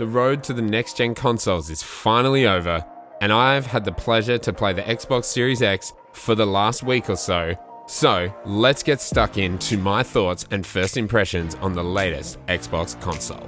The road to the next-gen consoles is finally over, and I've had the pleasure to play the Xbox Series X for the last week or so. So, let's get stuck into my thoughts and first impressions on the latest Xbox console.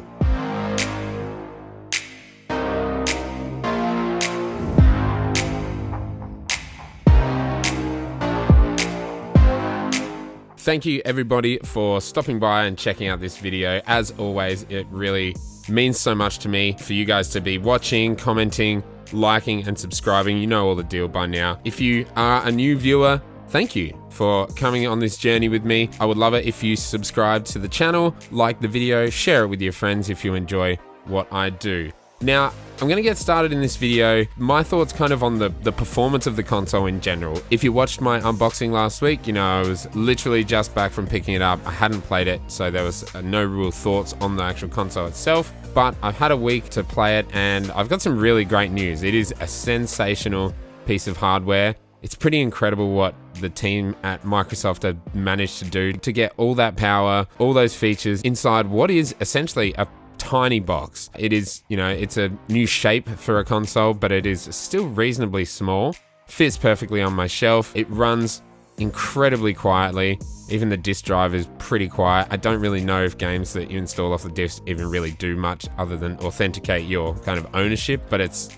Thank you everybody for stopping by and checking out this video. As always, it really means so much to me for you guys to be watching, commenting, liking and subscribing. You know all the deal by now. If you are a new viewer, thank you for coming on this journey with me. I would love it if you subscribe to the channel, like the video, share it with your friends if you enjoy what I do. Now, I'm going to get started in this video. My thoughts kind of on the performance of the console in general. If you watched my unboxing last week, you know, I was literally just back from picking it up. I hadn't played it, so there was no real thoughts on the actual console itself. But I've had a week to play it, and I've got some really great news. It is a sensational piece of hardware. It's pretty incredible what the team at Microsoft have managed to do to get all that power, all those features inside what is essentially a tiny box. It is, you know, it's a new shape for a console, but it is still reasonably small. Fits perfectly on my shelf. It runs incredibly quietly. Even the disk drive is pretty quiet. I don't really know if games that you install off the disk even really do much other than authenticate your kind of ownership, but it's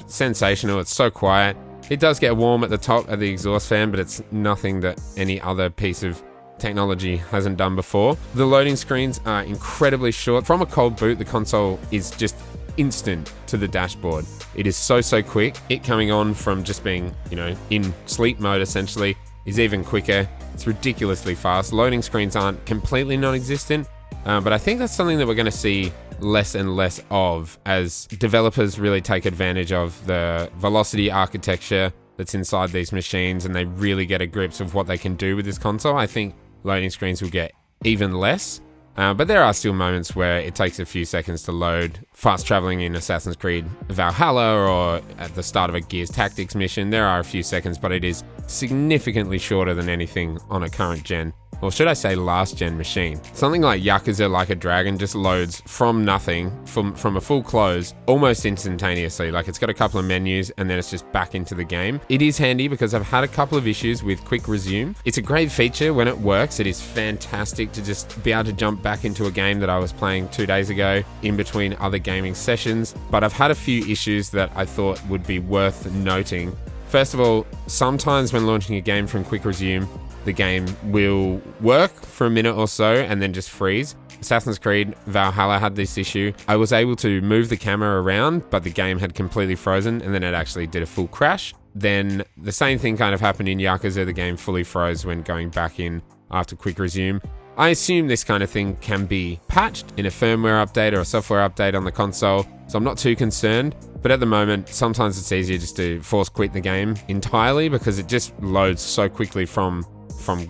sensational. It's so quiet. It does get warm at the top of the exhaust fan, but it's nothing that any other piece of technology hasn't done before. The loading screens are incredibly short. From a cold boot, the console is just instant to the dashboard. It is so quick. It coming on from just being, you know, in sleep mode essentially is even quicker. It's ridiculously fast. Loading screens aren't completely non-existent, but I think that's something that we're going to see less and less of as developers really take advantage of the velocity architecture that's inside these machines, and they really get a grip of what they can do with this console. I think loading screens will get even less, but there are still moments where it takes a few seconds to load. Fast traveling in Assassin's Creed Valhalla or at the start of a Gears Tactics mission, there are a few seconds, but it is significantly shorter than anything on a current gen, or should I say last gen machine. Something like Yakuza Like a Dragon just loads from nothing, from a full close, almost instantaneously. Like, it's got a couple of menus and then it's just back into the game. It is handy because I've had a couple of issues with quick resume. It's a great feature when it works. It is fantastic to just be able to jump back into a game that I was playing 2 days ago in between other gaming sessions. But I've had a few issues that I thought would be worth noting. First of all, sometimes when launching a game from quick resume, the game will work for a minute or so and then just freeze. Assassin's Creed Valhalla had this issue. I was able to move the camera around, but the game had completely frozen, and then it actually did a full crash. Then the same thing kind of happened in Yakuza. The game fully froze when going back in after quick resume. I assume this kind of thing can be patched in a firmware update or a software update on the console, so I'm not too concerned. But at the moment, sometimes it's easier just to force quit the game entirely because it just loads so quickly from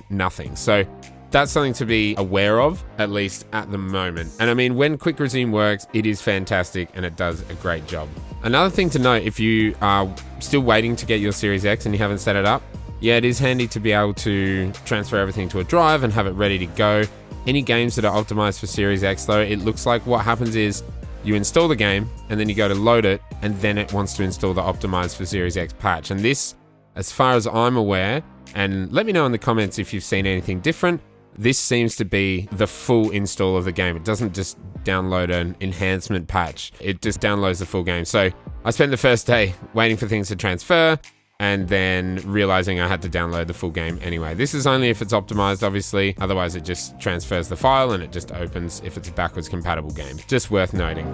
nothing. So that's something to be aware of, at least at the moment. And I mean, when quick resume works, it is fantastic and it does a great job. Another thing to note, if you are still waiting to get your Series X and you haven't set it up, yeah, it is handy to be able to transfer everything to a drive and have it ready to go. Any games that are optimized for Series X though, it looks like what happens is you install the game and then you go to load it and then it wants to install the optimized for Series X patch. And this, as far as I'm aware, and let me know in the comments if you've seen anything different, this seems to be the full install of the game. It doesn't just download an enhancement patch. It just downloads the full game. So I spent the first day waiting for things to transfer and then realizing I had to download the full game anyway. This is only if it's optimized, obviously. Otherwise, it just transfers the file and it just opens if it's a backwards compatible game. Just worth noting.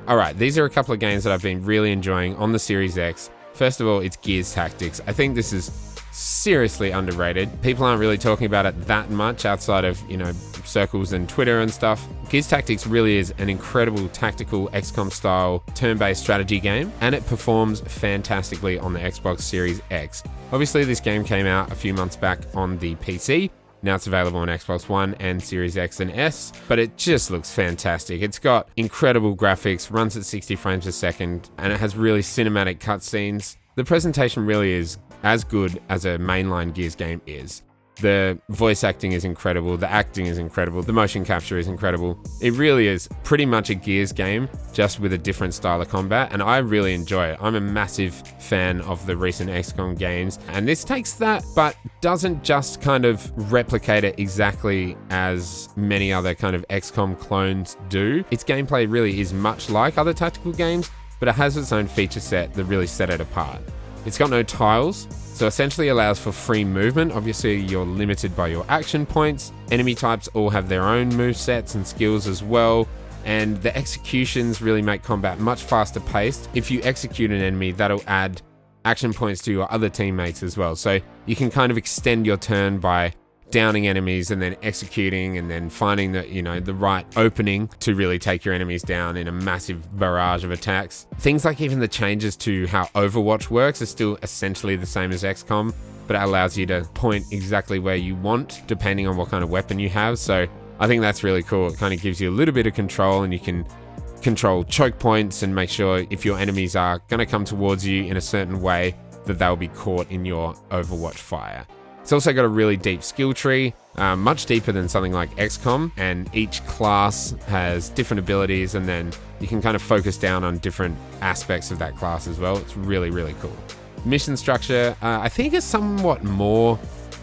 All right, these are a couple of games that I've been really enjoying on the Series X. First of all, it's Gears Tactics. I think this is seriously underrated. People aren't really talking about it that much outside of, you know, circles and Twitter and stuff. Gears Tactics really is an incredible tactical XCOM style turn-based strategy game, and it performs fantastically on the Xbox Series X. Obviously, this game came out a few months back on the PC. Now it's available on Xbox One and Series X and S, but it just looks fantastic. It's got incredible graphics, runs at 60 frames a second, and it has really cinematic cutscenes. The presentation really is as good as a mainline Gears game is. The voice acting is incredible, the acting is incredible, the motion capture is incredible. It really is pretty much a Gears game, just with a different style of combat, and I really enjoy it. I'm a massive fan of the recent XCOM games, and this takes that, but doesn't just kind of replicate it exactly as many other kind of XCOM clones do. Its gameplay really is much like other tactical games, but it has its own feature set that really set it apart. It's got no tiles, so essentially allows for free movement. Obviously, you're limited by your action points. Enemy types all have their own movesets and skills as well, and the executions really make combat much faster paced. If you execute an enemy, that'll add action points to your other teammates as well. So you can kind of extend your turn by downing enemies and then executing and then finding the right opening to really take your enemies down in a massive barrage of attacks. Things like even the changes to how Overwatch works are still essentially the same as XCOM, but it allows you to point exactly where you want depending on what kind of weapon you have. So I think that's really cool. It kind of gives you a little bit of control, and you can control choke points and make sure if your enemies are going to come towards you in a certain way that they'll be caught in your Overwatch fire. It's also got a really deep skill tree, much deeper than something like XCOM, and each class has different abilities, and then you can kind of focus down on different aspects of that class as well. It's really, really cool. Mission structure, I think, is somewhat more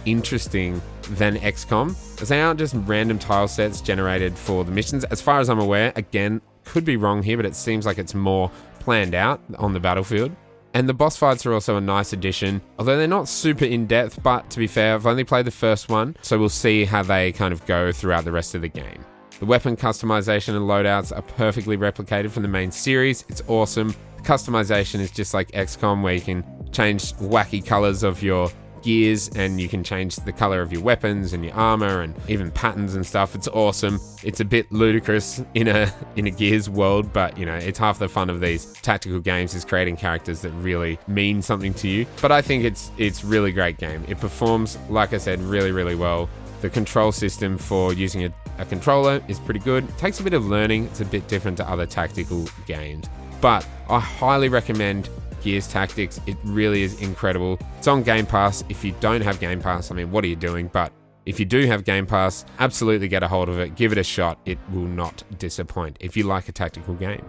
interesting than XCOM, as they aren't just random tile sets generated for the missions. As far as I'm aware, again, could be wrong here, but it seems like it's more planned out on the battlefield. And the boss fights are also a nice addition, although they're not super in-depth, but to be fair, I've only played the first one, so we'll see how they kind of go throughout the rest of the game. The weapon customization and loadouts are perfectly replicated from the main series. It's awesome. The customization is just like XCOM, where you can change wacky colors of your gears, and you can change the color of your weapons and your armor and even patterns and stuff. It's awesome. It's a bit ludicrous in a Gears world, but it's half the fun of these tactical games is creating characters that really mean something to you. But I think it's really great game. It performs, like I said, really, really well. The control system for using a controller is pretty good. It takes a bit of learning. It's a bit different to other tactical games, but I highly recommend Gears Tactics. It really is incredible. It's on Game Pass. If you don't have Game Pass, I mean, what are you doing? But if you do have Game Pass, absolutely get a hold of it. Give it a shot. It will not disappoint if you like a tactical game.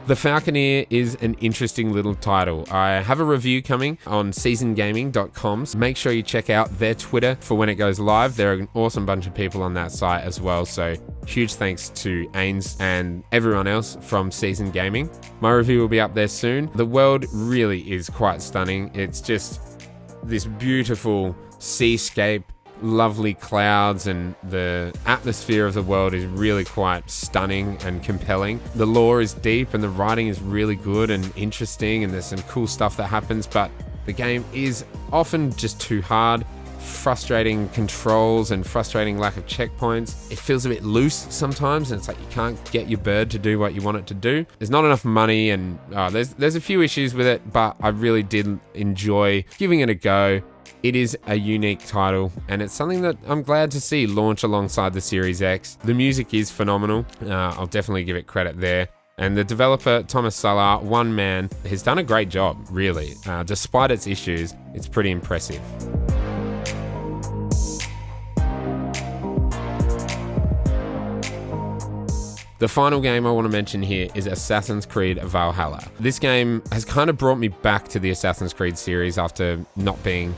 The Falconeer is an interesting little title. I have a review coming on seasongaming.com. So make sure you check out their Twitter for when it goes live. They're an awesome bunch of people on that site as well. So huge thanks to Ains and everyone else from Season Gaming. My review will be up there soon. The world really is quite stunning. It's just this beautiful seascape, lovely clouds, and the atmosphere of the world is really quite stunning and compelling. The lore is deep and the writing is really good and interesting, and there's some cool stuff that happens, but the game is often just too hard. Frustrating controls and frustrating lack of checkpoints. It feels a bit loose sometimes, and it's like you can't get your bird to do what you want it to do. There's not enough money, and there's a few issues with it, but I really did enjoy giving it a go. It is a unique title, and it's something that I'm glad to see launch alongside the Series X. The music is phenomenal. I'll definitely give it credit there. And the developer, Thomas Salah, one man, has done a great job, really. Despite its issues, it's pretty impressive. The final game I want to mention here is Assassin's Creed Valhalla. This game has kind of brought me back to the Assassin's Creed series after not being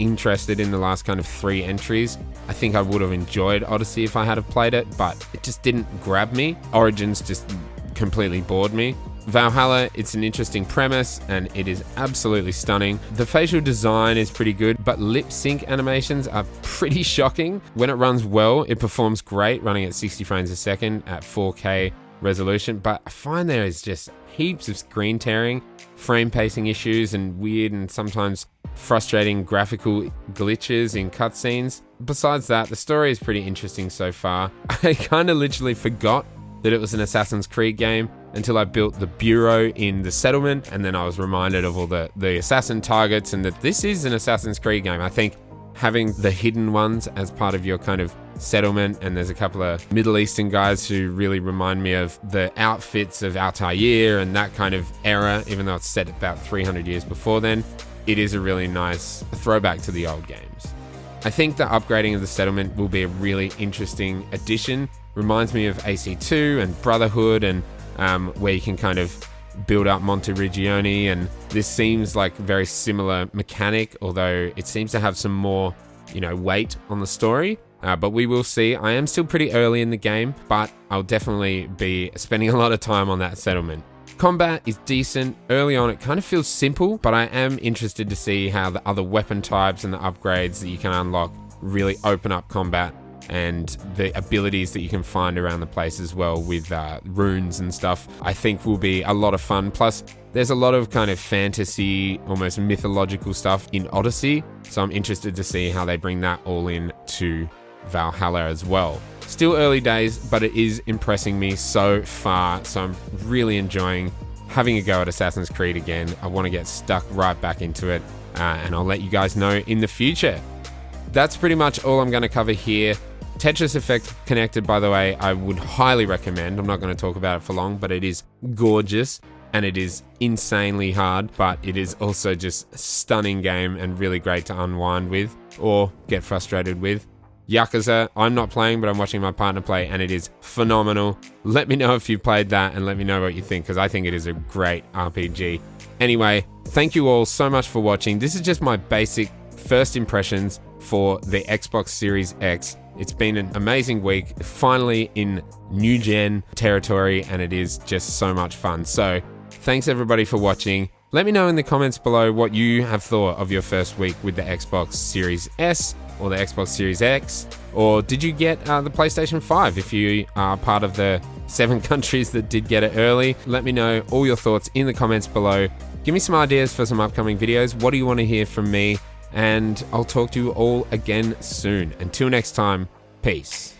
interested in the last kind of 3 entries. I think I would have enjoyed Odyssey if I had have played it, but it just didn't grab me. Origins just completely bored me. Valhalla, it's an interesting premise, and it is absolutely stunning. The facial design is pretty good, but lip sync animations are pretty shocking. When it runs well, it performs great, running at 60 frames a second at 4K resolution, but I find there is just heaps of screen tearing, frame pacing issues, and weird and sometimes frustrating graphical glitches in cutscenes. Besides that, the story is pretty interesting so far. I kind of literally forgot that it was an Assassin's Creed game until I built the bureau in the settlement, and then I was reminded of all the assassin targets, and that this is an Assassin's Creed game. I think having the hidden ones as part of your kind of settlement, and there's a couple of Middle Eastern guys who really remind me of the outfits of Altair and that kind of era, even though it's set about 300 years before then. it is a really nice throwback to the old games. I think the upgrading of the settlement will be a really interesting addition. Reminds me of AC2 and Brotherhood, and where you can kind of build up Monteriggioni, and this seems like a very similar mechanic, although it seems to have some more, weight on the story. But we will see. I am still pretty early in the game, but I'll definitely be spending a lot of time on that settlement. Combat is decent. Early on, it kind of feels simple, but I am interested to see how the other weapon types and the upgrades that you can unlock really open up combat, and the abilities that you can find around the place as well with runes and stuff, I think will be a lot of fun. Plus, there's a lot of kind of fantasy, almost mythological stuff in Odyssey, so I'm interested to see how they bring that all in to Valhalla as well. Still early days, but it is impressing me so far, so I'm really enjoying having a go at Assassin's Creed again. I want to get stuck right back into it, and I'll let you guys know in the future. That's pretty much all I'm going to cover here. Tetris Effect Connected, by the way, I would highly recommend. I'm not going to talk about it for long, but it is gorgeous and it is insanely hard, but it is also just a stunning game and really great to unwind with or get frustrated with. Yakuza, I'm not playing, but I'm watching my partner play, and it is phenomenal. Let me know if you played that and let me know what you think, because I think it is a great RPG. Anyway, thank you all so much for watching. This is just my basic first impressions for the Xbox Series X. It's been an amazing week, finally in new gen territory, and it is just so much fun. So thanks everybody for watching. Let me know in the comments below what you have thought of your first week with the Xbox Series S or the Xbox Series X, or did you get the PlayStation 5 if you are part of the 7 countries that did get it early. Let me know all your thoughts in the comments below. Give me some ideas for some upcoming videos. What do you want to hear from me? And I'll talk to you all again soon. Until next time, peace.